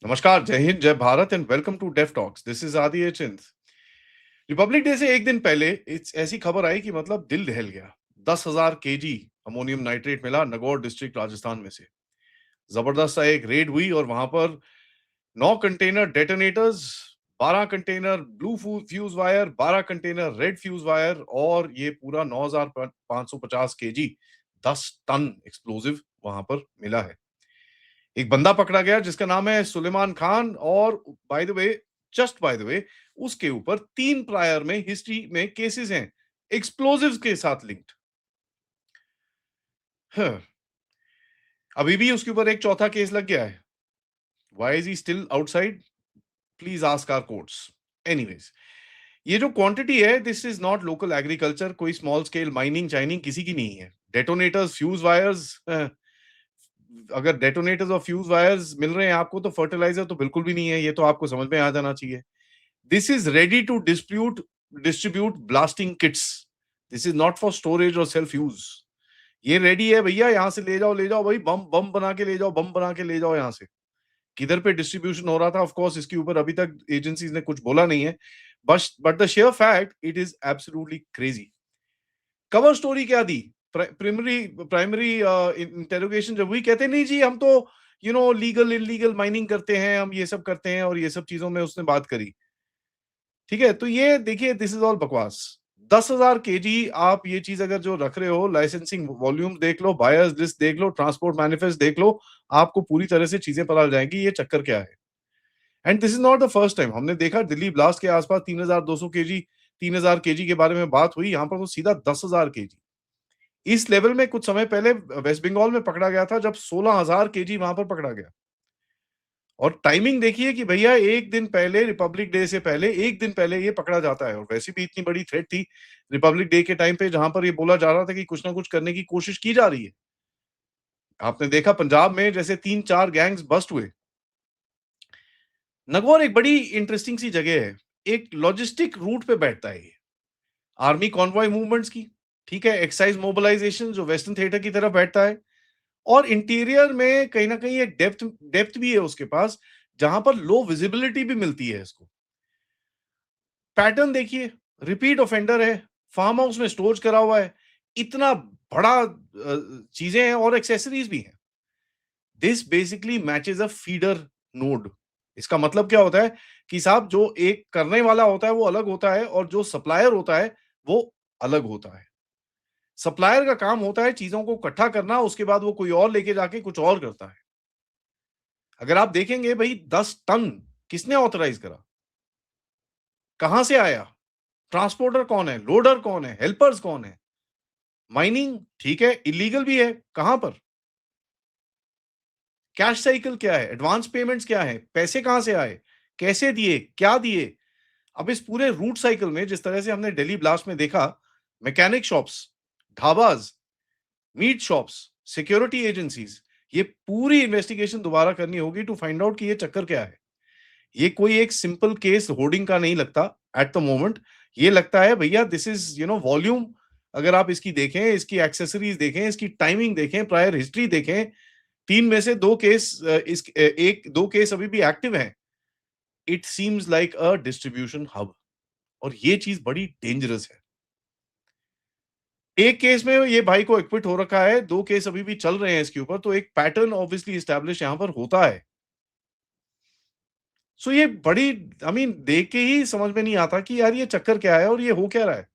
नमस्कार, जय हिंद, जय Bharat and welcome to deaf talks. This is Aadi एचिंत। रिपब्लिक डे से एक दिन पहले ऐसी खबर आई कि मतलब दिल दहल गया। 10,000 kg अमोनियम नाइट्रेट मिला नगौर डिस्ट्रिक्ट राजस्थान में से। जबरदस्त सा एक रेड हुई और वहां पर 9 container detonators, 12 container blue fuse wire, 12 container red fuse wire और ये पूरा 9,550 kg 10 टन एक्सप्लोजिव वहां पर मिला है। एक बंदा पकड़ा गया जिसका नाम है सुलेमान खान और by the way, just by the way, उसके ऊपर 3 प्रायर में हिस्ट्री में केसेस हैं एक्सप्लोजिव्स के साथ लिंक्ड। अभी भी उसके ऊपर एक चौथा केस लग गया है। Why is he still outside? Please ask our courts. Anyways, ये जो क्वांटिटी है, this is not local agriculture, कोई स्मॉल स्केल माइनिंग चाइनिंग किसी की नहीं है। डेटोनेटर्स, फ्यूज वायर्स, अगर डेटोनेटर्स और फ्यूज वायर्स मिल रहे हैं आपको तो फर्टिलाइजर तो बिल्कुल भी नहीं है। ये तो आपको समझ में आ जाना चाहिए। This is ready to distribute blasting kits. This is not for storage और सेल्फ यूज। ये रेडी है भैया, यहां से ले जाओ भाई, बम बम बना के ले जाओ, बम बना के ले जाओ यहां से। किधर पे डिस्ट्रीब्यूशन हो रहा था, ऑफ कोर्स इसके ऊपर अभी तक एजेंसीज ने कुछ बोला नहीं है। But the share fact, it is absolutely crazy. Cover story क्या दी? प्राइमरी प्राइमरी इंटेरोगेशन जब हुई, कहते नहीं जी हम तो लीगल इलीगल माइनिंग करते हैं, हम ये सब करते हैं, और ये सब चीजों में उसने बात करी। ठीक है, तो ये देखिए, दिस इज ऑल बकवास। 10,000 kg आप ये चीज अगर जो रख रहे हो, लाइसेंसिंग वॉल्यूम देख लो, बायर्स लिस्ट देख लो, ट्रांसपोर्ट मैनिफेस्ट देख लो, आपको पूरी तरह से चीजें पता चल जाएंगी ये चक्कर क्या है। And this is not the first time. हमने देखा दिल्ली ब्लास्ट के आसपास 3,200 kg, 3,000 kg के बारे में बात हुई, यहां पर तो सीधा 10,000 kg। इस लेवल में कुछ समय पहले वेस्ट बंगाल में पकड़ा गया था, जब 16,000 kg वहां पर पकड़ा गया। और टाइमिंग देखिए कि भैया एक दिन पहले, रिपब्लिक डे से पहले एक दिन पहले ये पकड़ा जाता है। और वैसे भी इतनी बड़ी थ्रेट थी रिपब्लिक डे के टाइम पे, जहां पर ये बोला जा रहा था कि कुछ ना कुछ करने की कोशिश की जा रही है। आपने देखा पंजाब में जैसे 3-4 गैंग्स बस्ट हुए। नगौर एक बड़ी इंटरेस्टिंग सी जगह है, एक लॉजिस्टिक रूट पे बैठता है ये, आर्मी कॉन्वॉय मूवमेंट्स की। ठीक है, एक्साइज मोबिलाइजेशन जो वेस्टर्न थिएटर की तरफ बैठता है, और इंटीरियर में कहीं ना कहीं एक डेप्थ डेप्थ भी है उसके पास, जहां पर लो विजिबिलिटी भी मिलती है इसको। पैटर्न देखिए, रिपीट ऑफेंडर है, फार्म हाउस में स्टोर करा हुआ है, इतना बड़ा चीजें हैं और एक्सेसरीज भी हैं। This basically matches a feeder node. इसका मतलब क्या होता है कि साहब, जो एक करने वाला होता है वो अलग होता है, और जो सप्लायर होता है वो अलग होता है। सप्लायर का काम होता है चीजों को इकट्ठा करना, उसके बाद वो कोई और लेके जाके कुछ और करता है। अगर आप देखेंगे भाई, 10 टन किसने ऑथराइज करा, कहां से आया, ट्रांसपोर्टर कौन है, लोडर कौन है, हेल्पर्स कौन है। माइनिंग ठीक है, इलीगल भी है, कहां पर, कैश साइकिल क्या है, एडवांस पेमेंट्स क्या है, पैसे कहां से आए, कैसे दिए, क्या दिए। अब इस पूरे रूट साइकिल में, जिस तरह से हमने दिल्ली ब्लास्ट में देखा, mechanic shops, dhabas, meat shops, security agencies, ये पूरी इन्वेस्टिगेशन दोबारा करनी होगी टू फाइंड आउट कि ये चक्कर क्या है। ये कोई एक सिंपल केस होर्डिंग का नहीं लगता एट द मोमेंट। ये लगता है भैया, दिस इज वॉल्यूम। अगर आप इसकी देखें, इसकी एक्सेसरीज देखें, इसकी टाइमिंग देखें, प्रायर हिस्ट्री देखें, 3 में से 2 केस, एक 2 केस अभी भी एक्टिव हैं। It seems like a distribution hub, और ये चीज बड़ी डेंजरस है। एक केस में ये भाई को एक्विट हो रखा है, 2 केस अभी भी चल रहे हैं इसके ऊपर, तो एक पैटर्न ऑब्वियसली एस्टैब्लिश यहां पर होता है। सो ये बड़ी, देख के ही समझ में नहीं आता कि यार ये चक्कर क्या है और ये हो क्या रहा है।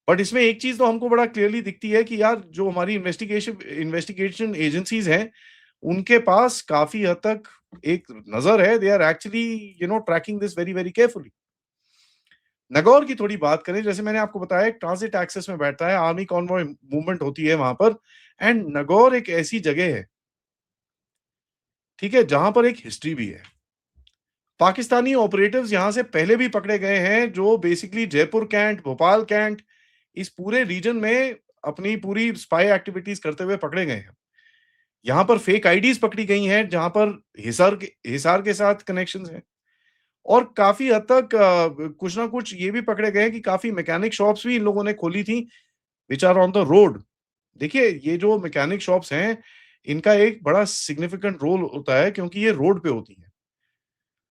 बट इसमें एक चीज तो हमको बड़ा क्लियरली दिखती है कि यार, जो हमारी इन्वेस्टिगेशन इन्वेस्टिगेशन एजेंसीज हैं, उनके पास काफी हद तक एक नजर है। They are actually tracking this very very carefully. Nagaur की थोड़ी बात करें, जैसे मैंने आपको बताया, ट्रांजिट एक्सेस में बैठता है, आर्मी कॉन्वॉय मूवमेंट होती है वहां पर। एंड नगौर एक ऐसी जगह है, ठीक है, जहां पर एक हिस्ट्री भी है। पाकिस्तानी ऑपरेटिव्स यहां से पहले भी पकड़े गए हैं, जो basically Jaipur cantt, Bhopal cantt, इस पूरे रीजन में अपनी पूरी स्पाई एक्टिविटीज करते हुए पकड़े गए हैं। यहां पर फेक आईडीज पकड़ी गई हैं, जहां पर हिसार के साथ कनेक्शंस हैं। और काफी हद तक कुछ ना कुछ ये भी पकड़े गए हैं कि काफी मैकेनिक शॉप्स भी इन लोगों ने खोली थी, which are on the road. देखिए, ये जो मैकेनिक शॉप्स हैं, इनका एक बड़ा सिग्निफिकेंट रोल होता है क्योंकि ये रोड पे होती हैं।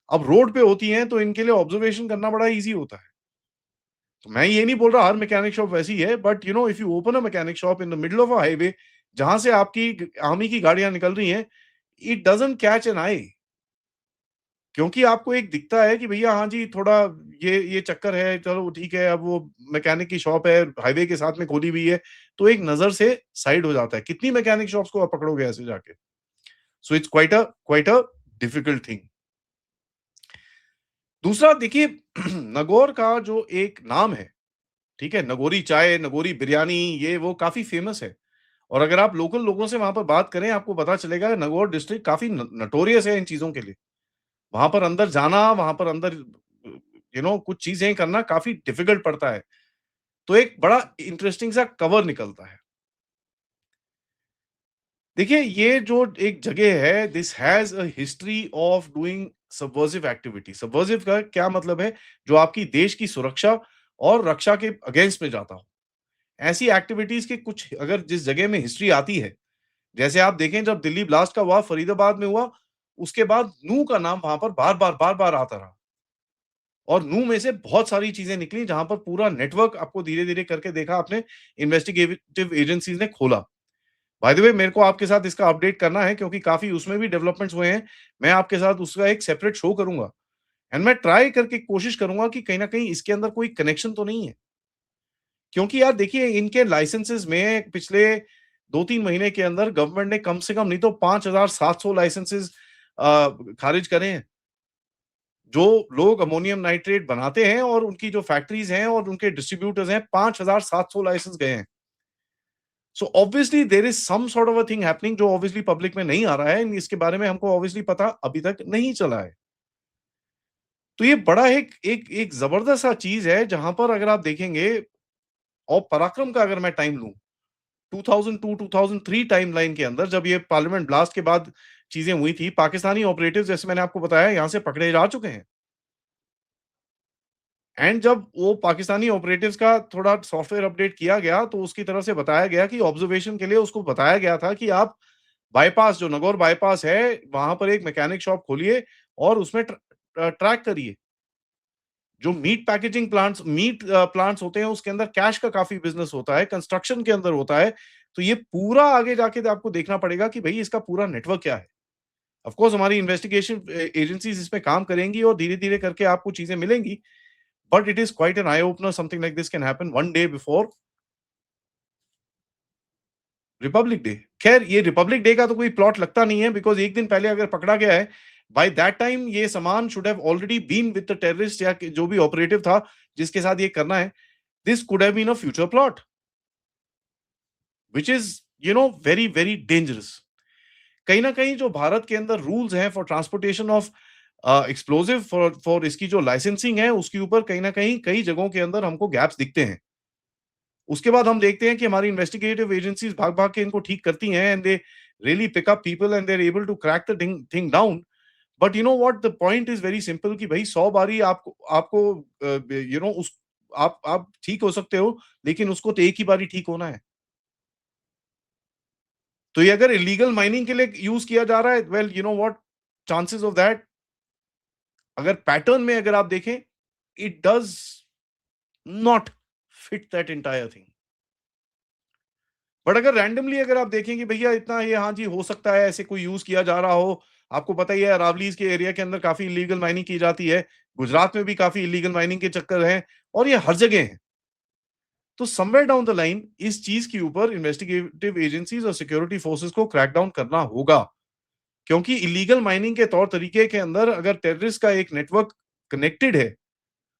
अब रोड पे होती हैं तो इनके लिए ऑब्जर्वेशन करना बड़ा ईज़ी होता है। तो मैं ये नहीं बोल रहा हर मैकेनिक शॉप वैसी है, but you know if you open a mechanic shop in the middle of a highway जहाँ से आपकी आर्मी की गाड़ियाँ निकल रही हैं, इट डज़न्ट कैच एन आई। क्योंकि आपको एक दिखता है कि भैया हाँ जी, थोड़ा ये चक्कर है, चलो ठीक है, अब वो मैकेनिक की शॉप है, हाईवे के साथ में खोली हुई है, तो एक नज़र से साइड हो जाता है। कितनी मैकेनिक शॉप्स को आप पकड़ोगे ऐसे जाके? So it's quite a difficult thing. दूसरा देखिए नगौर का जो एक नाम है, ठीक है? नगोरी चाय, नगोरी बिरयानी ये वो काफ़ी फ़ेमस है और अगर आप लोकल लोगों से वहाँ पर बात करें, आपको पता चलेगा नगौर डिस्ट्रिक्ट काफ़ी न नोटोरियस है इन चीज़ों के लिए। वहाँ पर अंदर जाना, वहाँ पर अंदर कुछ चीज़ें करना काफ़ी डिफ़िकल्ट पड़ता है। तो एक बड़ा इंटरेस्टिंग सा कवर निकलता है। देखिए, ये जो एक जगह है, this has a history of doing subversive activity. Subversive का क्या मतलब है? जो आपकी देश की सुरक्षा और रक्षा के अगेंस्ट में जाता हो। ऐसी एक्टिविटीज़ के कुछ अगर जिस जगह में हिस्ट्री आती है, जैसे आप देखें जब दिल्ली ब्लास्ट का हुआ, फरीदाबाद में हुआ, उसके बाद नूह का नाम वहाँ पर बार-बार आता रहा। और नूह में से बहुत सारी चीज़ें निकली जहाँ पर पूरा नेटवर्क आपको धीरे-धीरे करके देखा आपने इन्वेस्टिगेटिव एजेंसीज़ ने खोला। बाय द वे मेरे को आपके साथ इसका अपडेट करना है क्योंकि काफ़ी उसमें भी डेवलपमेंट्स हुए हैं। मैं आपके साथ उसका एक सेपरेट शो करूँगा एंड मैं ट्राई करके कोशिश करूँगा कि कहीं न कहीं इसके अंदर कोई कनेक्शन तो नहीं है। क्योंकि यार देखिए इनके लाइसेंसेस में पिछले 2-3 महीने के अंदर गवर्नमेंट ने कम से कम नहीं तो 5,700 लाइसेंसेस खारिज करे हैं। जो लोग अमोनियम नाइट्रेट बनाते हैं और उनकी जो फैक्ट्रीज़ हैं और उनके डिस्ट्रीब्यूटर्स हैं, 5,700 लाइसेंस गए हैं। So obviously there is some sort of a thing happening जो ऑब्वियसली पब्लिक में नहीं आ रहा है। इसके बारे में हमको ऑब्वियसली पता अभी तक नहीं चला है। तो ये बड़ा एक एक एक ज़बरदस्त सा चीज़ है जहाँ पर अगर आप देखेंगे और पराक्रम का अगर मैं टाइम लूँ, 2002-2003 टाइमलाइन के अंदर जब ये पार्लियामेंट ब्लास्ट के बाद चीज़ें हुई थी, पाकिस्तानी ऑपरेटिव्स जैसे मैंने आपको बताया यहाँ से पकड़े जा चुके हैं। एंड जब वो पाकिस्तानी ऑपरेटिव्स का थोड़ा सॉफ्टवेयर अपडेट किया गया, तो उसकी तरफ से बताया गया कि ऑब्जर्वेशन के लिए उसको बताया गया था कि आप बाईपास जो नगौर बाईपास है, वहाँ पर एक मैकेनिक शॉप खोलिए और उसमें ट्रैक करिए। जो मीट पैकेजिंग प्लांट्स प्लांट्स होते हैं, उसके अंदर कैश का काफ़ी बिज़नेस होता है, कंस्ट्रक्शन के अंदर होता है। तो ये पूरा आगे जाके आपको देखना पड़ेगा कि भई इसका पूरा नेटवर्क क्या है। ऑफ़ कोर्स हमारी इन्वेस्टिगेशन एजेंसीज़ इस पे काम करेंगी और धीरे-धीरे करके आपको चीज़ें मिलेंगी। But it is quite an eye opener something like this can happen one day before Republic day. खैर ये रिपब्लिक डे का तो कोई प्लॉट लगता नहीं है बिकॉज़ एक दिन पहले अगर पकड़ा गया है, बाय दैट टाइम ये सामान should have already been with the terrorist या जो भी ऑपरेटिव था, जिसके साथ ये करना है, this could have been a future plot which is very, very dangerous. कहीं न कहीं जो भारत के अंदर रूल्स हैं for transportation of explosive for for इसकी जो लाइसेंसिंग है, उसके ऊपर कहीं न कहीं कई जगहों के अंदर हमको गैप्स दिखते हैं। उसके बाद हम देखते हैं कि हमारी इन्वेस्टिगेटिव एजेंसीज़ भाग-भाग के इनको ठीक करती हैं and they really pick up people and they are able to crack the thing thing down. But you know what the point is very simple कि भई 100 बारी आपको आपको उस आप ठीक हो सकते हो, लेकिन उसको तो एक ही बारी ठीक होना है। तो ये अगर इल्लीगल माइनिंग के लिए यूज़ किया जा रहा है, well you know what chances of that अगर पैटर्न में अगर आप देखें, it does not fit that entire thing. But अगर रैंडमली अगर आप देखें कि भैया इतना ये हाँ जी, हो सकता है ऐसे कोई यूज़ किया जा रहा हो। आपको पता ही है अरावलीज़ के एरिया के अंदर काफ़ी इल्लीगल माइनिंग की जाती है। गुजरात में भी काफ़ी इल्लीगल माइनिंग के चक्कर हैं और ये हर जगह हैं। तो समवेयर डाउन द लाइन इस चीज़ के ऊपर इन्वेस्टिगेटिव एजेंसीज़ और सिक्योरिटी फोर्सेस को क्रैक डाउन करना होगा। क्योंकि इल्लीगल माइनिंग के तौर तरीके के अंदर अगर टेररिस्ट का एक नेटवर्क कनेक्टेड है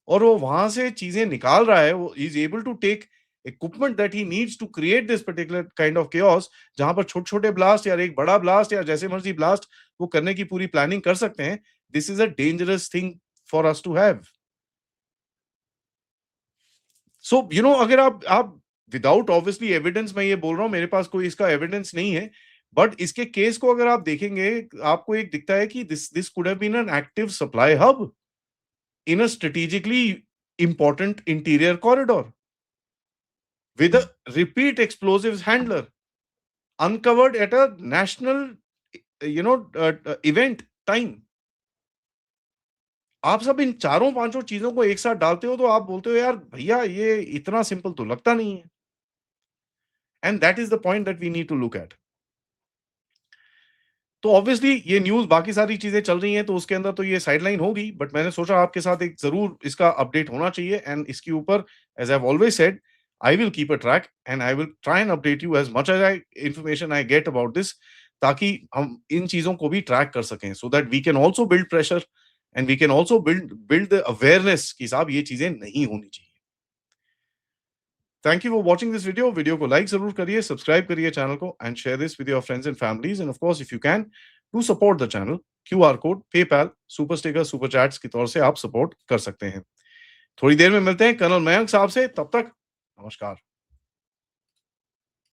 और वो वहाँ से चीज़ें निकाल रहा है, वो ही is able to take equipment that he needs to create this particular kind of chaos जहाँ पर छोटे-छोटे ब्लास्ट या एक बड़ा ब्लास्ट या जैसे मर्ज़ी ब्लास्ट वो करने की पूरी प्लानिंग कर सकते हैं। This is a dangerous thing for us to have. So अगर आप विदाउट ऑब्वियसली एविडेंस मैं ये बोल रहा हूँ मेरे पास कोई इसका एविडेंस नहीं है। बट इसके केस को अगर आप देखेंगे, आपको एक दिखता है कि this this could have been an active supply hub in a strategically important interior corridor with a repeat explosives handler. uncovered at a national event time. आप सब इन चारों पांचों चीजों को एक साथ डालते हो तो आप बोलते हो यार भैया ये इतना सिंपल तो लगता नहीं है. And that is the point that we need to look at. तो ऑब्वियसली ये न्यूज़ बाकी सारी चीज़ें चल रही हैं, तो उसके अंदर तो ये साइडलाइन होगी, बट मैंने सोचा आपके साथ एक ज़रूर इसका अपडेट होना चाहिए एंड इसके ऊपर as I have always said, I will keep a track and I will try and update you as much as I information I get about this, ताकि हम इन चीज़ों को भी ट्रैक कर सकें, so that we can also build pressure and we can also build build the awareness कि साहब ये चीज़ें नहीं होनी चाहिए। Thank you for watching this video. Video को लाइक जरूर करिए, सब्सक्राइब करिए चैनल को and share this with your friends and families and of course if you can to support the channel, QR code, PayPal, super sticker, super chats की तौर से आप support कर सकते हैं। थोड़ी देर में मिलते हैं कर्नल मयंक साहब से, तब तक नमस्कार।